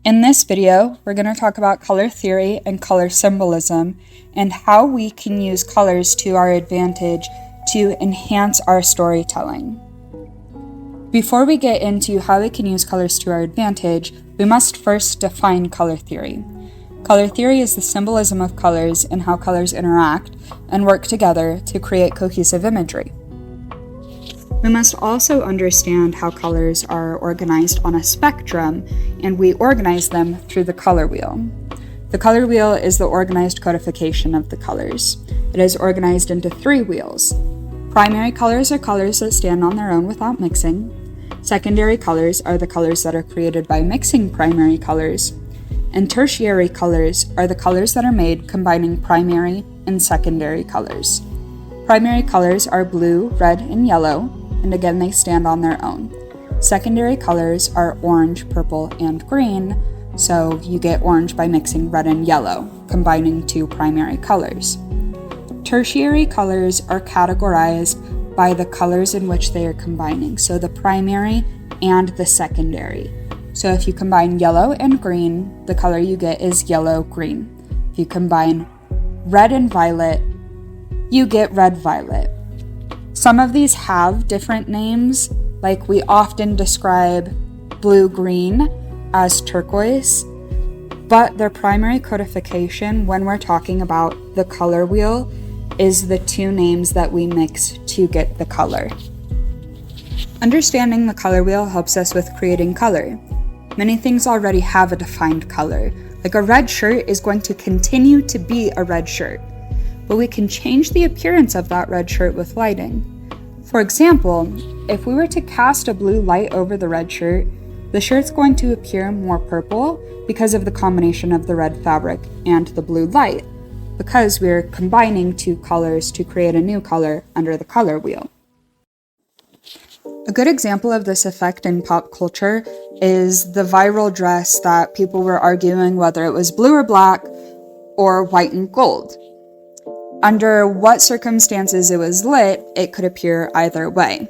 In this video, we're going to talk about color theory and color symbolism and how we can use colors to our advantage to enhance our storytelling. Before we get into how we can use colors to our advantage, we must first define color theory. Color theory is the symbolism of colors and how colors interact and work together to create cohesive imagery. We must also understand how colors are organized on a spectrum, and we organize them through the color wheel. The color wheel is the organized codification of the colors. It is organized into 3 wheels. Primary colors are colors that stand on their own without mixing. Secondary colors are the colors that are created by mixing primary colors. And tertiary colors are the colors that are made combining primary and secondary colors. Primary colors are blue, red, and yellow, and again they stand on their own. Secondary colors are orange, purple, and green, so you get orange by mixing red and yellow, combining 2 primary colors. Tertiary colors are categorized by the colors in which they are combining, so the primary and the secondary. So if you combine yellow and green, the color you get is yellow-green. If you combine red and violet, you get red-violet. Some of these have different names, like we often describe blue-green as turquoise, but their primary codification when we're talking about the color wheel is the 2 names that we mix to get the color. Understanding the color wheel helps us with creating color. Many things already have a defined color, like a red shirt is going to continue to be a red shirt, but we can change the appearance of that red shirt with lighting. For example, if we were to cast a blue light over the red shirt, the shirt's going to appear more purple because of the combination of the red fabric and the blue light, because we're combining 2 colors to create a new color under the color wheel. A good example of this effect in pop culture is the viral dress that people were arguing whether it was blue or black or white and gold. Under what circumstances it was lit, it could appear either way.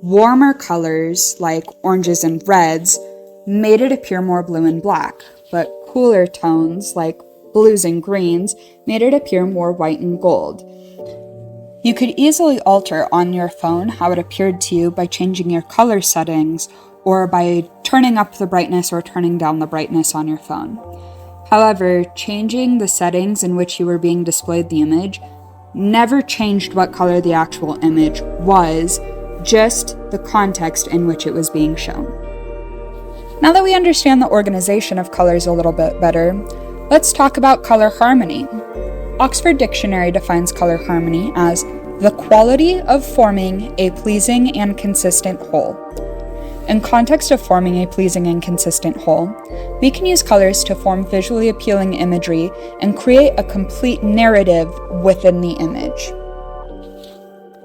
Warmer colors, like oranges and reds, made it appear more blue and black, but cooler tones, like blues and greens, made it appear more white and gold. You could easily alter on your phone how it appeared to you by changing your color settings or by turning up the brightness or turning down the brightness on your phone. However, changing the settings in which you were being displayed the image never changed what color the actual image was, just the context in which it was being shown. Now that we understand the organization of colors a little bit better, let's talk about color harmony. Oxford Dictionary defines color harmony as the quality of forming a pleasing and consistent whole. In context of forming a pleasing and consistent whole, we can use colors to form visually appealing imagery and create a complete narrative within the image.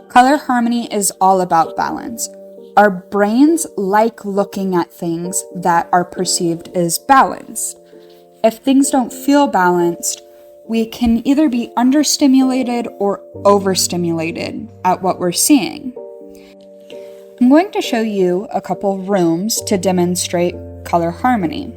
Color harmony is all about balance. Our brains like looking at things that are perceived as balanced. If things don't feel balanced, we can either be understimulated or overstimulated at what we're seeing. I'm going to show you a couple rooms to demonstrate color harmony.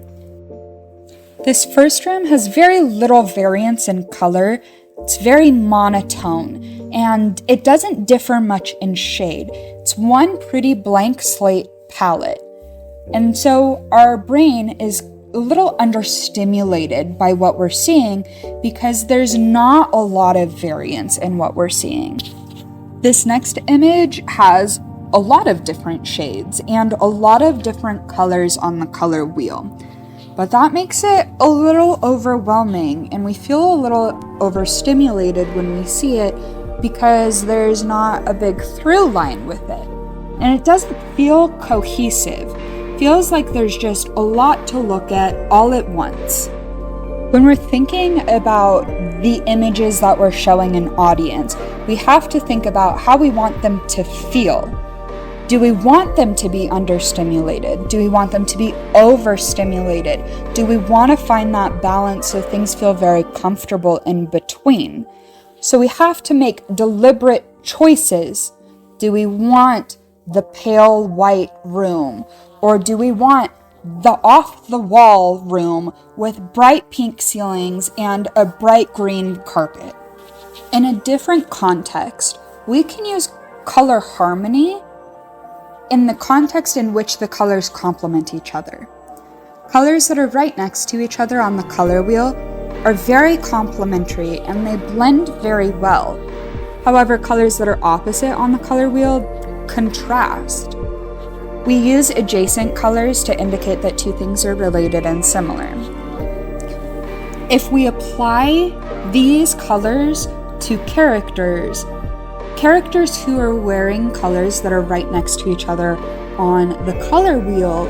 This first room has very little variance in color. It's very monotone, and it doesn't differ much in shade. It's one pretty blank slate palette. And so our brain is a little understimulated by what we're seeing because there's not a lot of variance in what we're seeing. This next image has a lot of different shades and a lot of different colors on the color wheel. But that makes it a little overwhelming, and we feel a little overstimulated when we see it because there's not a big through line with it. And it doesn't feel cohesive. It feels like there's just a lot to look at all at once. When we're thinking about the images that we're showing an audience, we have to think about how we want them to feel. Do we want them to be understimulated? Do we want them to be overstimulated? Do we want to find that balance so things feel very comfortable in between? So we have to make deliberate choices. Do we want the pale white room? Or do we want the off-the-wall room with bright pink ceilings and a bright green carpet. In a different context, we can use color harmony in the context in which the colors complement each other. Colors that are right next to each other on the color wheel are very complementary and they blend very well. However, colors that are opposite on the color wheel contrast. We use adjacent colors to indicate that two things are related and similar. If we apply these colors to characters who are wearing colors that are right next to each other on the color wheel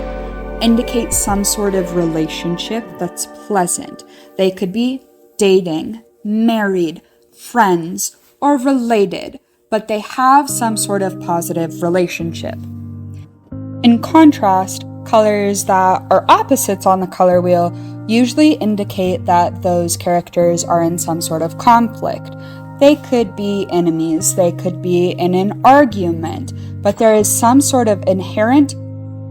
indicate some sort of relationship that's pleasant. They could be dating, married, friends, or related, but they have some sort of positive relationship. In contrast, colors that are opposites on the color wheel usually indicate that those characters are in some sort of conflict. They could be enemies, they could be in an argument, but there is some sort of inherent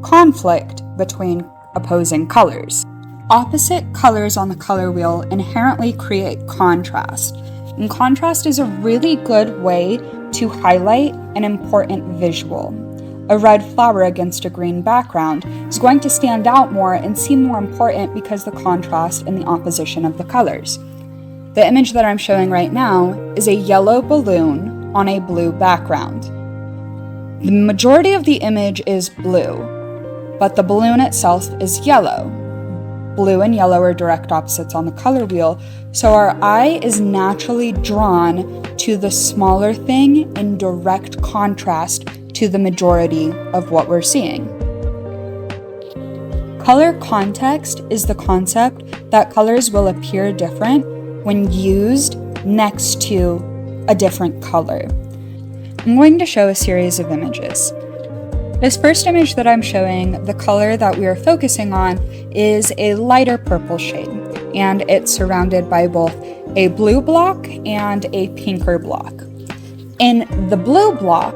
conflict between opposing colors. Opposite colors on the color wheel inherently create contrast, and contrast is a really good way to highlight an important visual. A red flower against a green background is going to stand out more and seem more important because the contrast and the opposition of the colors. The image that I'm showing right now is a yellow balloon on a blue background. The majority of the image is blue, but the balloon itself is yellow. Blue and yellow are direct opposites on the color wheel, so our eye is naturally drawn to the smaller thing in direct contrast to the majority of what we're seeing. Color context is the concept that colors will appear different when used next to a different color. I'm going to show a series of images. This first image that I'm showing, the color that we are focusing on is a lighter purple shade, and it's surrounded by both a blue block and a pinker block. In the blue block,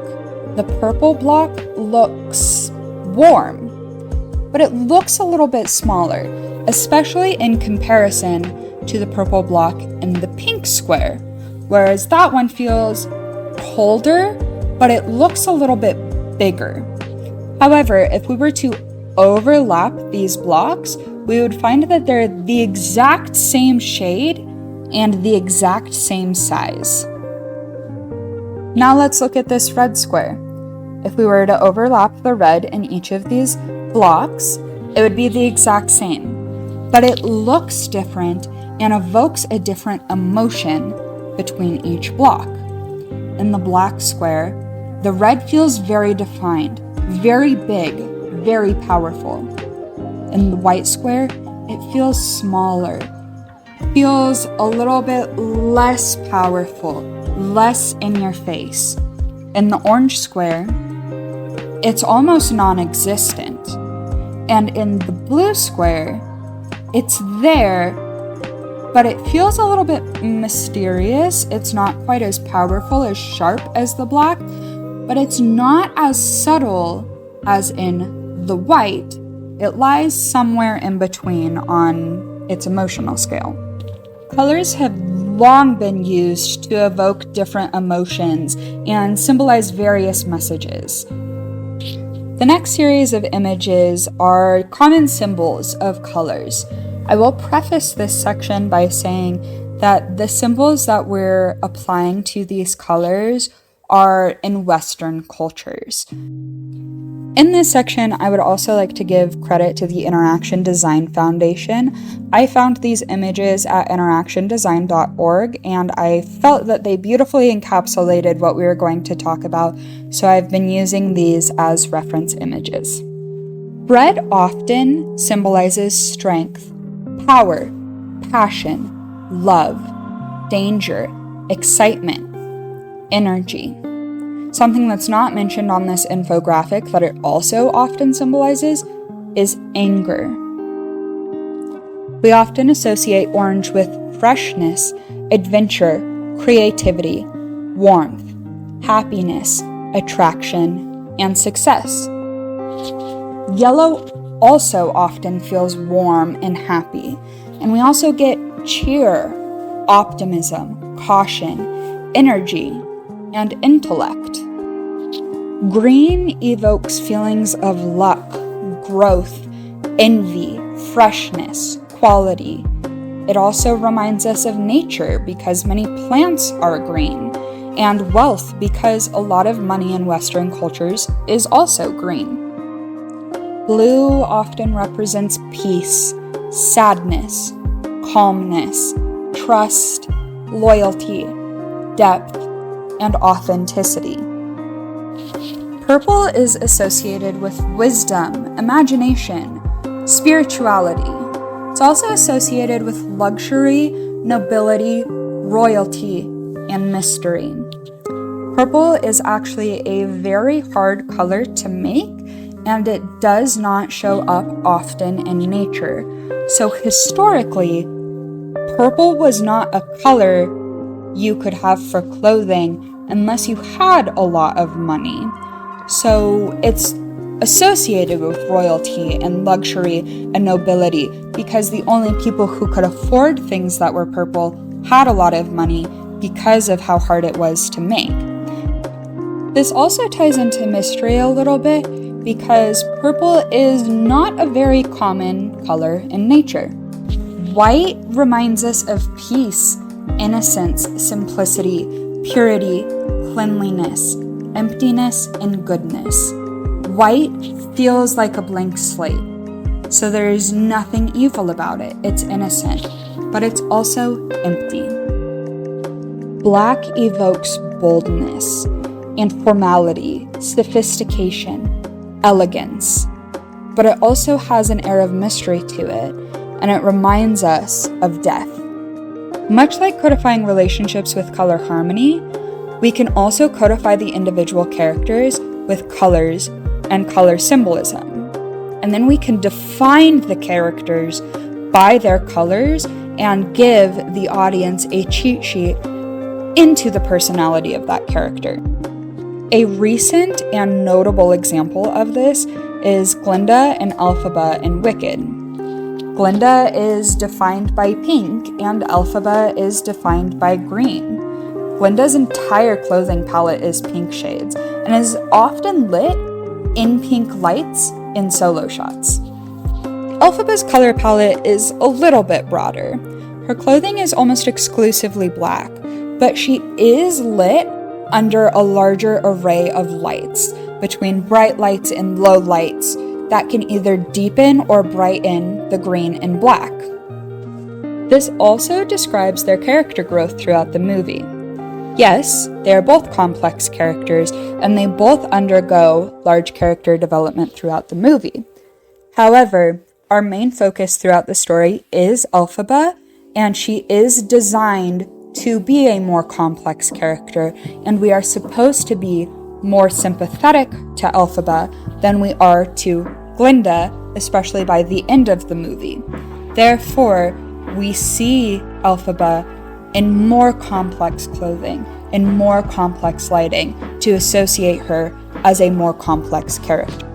the purple block looks warm, but it looks a little bit smaller, especially in comparison to the purple block in the pink square, whereas that one feels colder, but it looks a little bit bigger. However, if we were to overlap these blocks, we would find that they're the exact same shade and the exact same size. Now let's look at this red square. If we were to overlap the red in each of these blocks, it would be the exact same, but it looks different and evokes a different emotion between each block. In the black square, the red feels very defined, very big, very powerful. In the white square, it feels smaller, feels a little bit less powerful, less in your face. In the orange square, it's almost non-existent. And in the blue square, it's there, but it feels a little bit mysterious. It's not quite as powerful, as sharp as the black, but it's not as subtle as in the white. It lies somewhere in between on its emotional scale. Colors have long been used to evoke different emotions and symbolize various messages. The next series of images are common symbols of colors. I will preface this section by saying that the symbols that we're applying to these colors are in Western cultures. In this section, I would also like to give credit to the Interaction Design Foundation. I found these images at interactiondesign.org, and I felt that they beautifully encapsulated what we were going to talk about, so I've been using these as reference images. Red often symbolizes strength, power, passion, love, danger, excitement, energy. Something that's not mentioned on this infographic that it also often symbolizes is anger. We often associate orange with freshness, adventure, creativity, warmth, happiness, attraction, and success. Yellow also often feels warm and happy. And we also get cheer, optimism, caution, energy, and intellect. Green evokes feelings of luck, growth, envy, freshness, quality. It also reminds us of nature because many plants are green, and wealth because a lot of money in Western cultures is also green. Blue often represents peace, sadness, calmness, trust, loyalty, depth, and authenticity. Purple is associated with wisdom, imagination, spirituality. It's also associated with luxury, nobility, royalty, and mystery. Purple is actually a very hard color to make, and it does not show up often in nature. So historically, purple was not a color you could have for clothing unless you had a lot of money. So it's associated with royalty and luxury and nobility because the only people who could afford things that were purple had a lot of money because of how hard it was to make. This also ties into mystery a little bit because purple is not a very common color in nature. White reminds us of peace, innocence, simplicity, purity, cleanliness, emptiness, and goodness. White feels like a blank slate, so there is nothing evil about it. It's innocent, but it's also empty. Black evokes boldness and formality, sophistication, elegance, but it also has an air of mystery to it, and it reminds us of death. Much like codifying relationships with color harmony, we can also codify the individual characters with colors and color symbolism. And then we can define the characters by their colors and give the audience a cheat sheet into the personality of that character. A recent and notable example of this is Glinda and Elphaba in Wicked. Glinda is defined by pink and Elphaba is defined by green. Glinda's entire clothing palette is pink shades and is often lit in pink lights in solo shots. Elphaba's color palette is a little bit broader. Her clothing is almost exclusively black, but she is lit under a larger array of lights, between bright lights and low lights that can either deepen or brighten the green and black. This also describes their character growth throughout the movie. Yes, they are both complex characters, and they both undergo large character development throughout the movie. However, our main focus throughout the story is Elphaba, and she is designed to be a more complex character, and we are supposed to be more sympathetic to Elphaba than we are to Glinda, especially by the end of the movie. Therefore, we see Elphaba in more complex clothing, in more complex lighting, to associate her as a more complex character.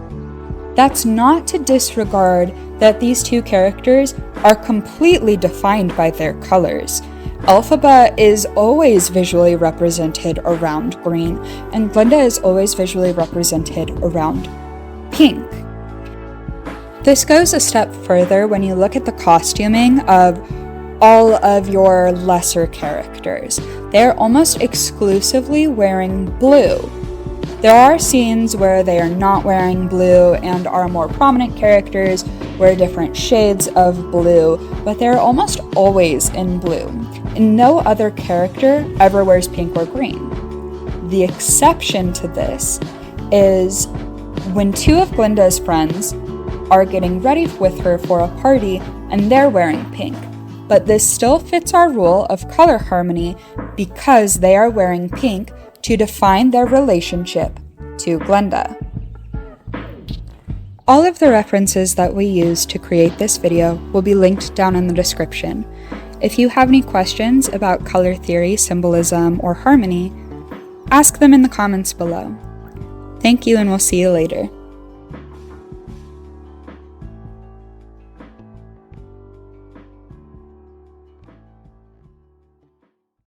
That's not to disregard that these two characters are completely defined by their colors. Elphaba is always visually represented around green, and Glinda is always visually represented around pink. This goes a step further when you look at the costuming of all of your lesser characters. They're almost exclusively wearing blue. There are scenes where they are not wearing blue, and our more prominent characters wear different shades of blue, but they're almost always in blue. And no other character ever wears pink or green. The exception to this is when two of Glinda's friends are getting ready with her for a party and they're wearing pink. But this still fits our rule of color harmony because they are wearing pink to define their relationship to Glinda. All of the references that we used to create this video will be linked down in the description. If you have any questions about color theory, symbolism, or harmony, ask them in the comments below. Thank you, and we'll see you later.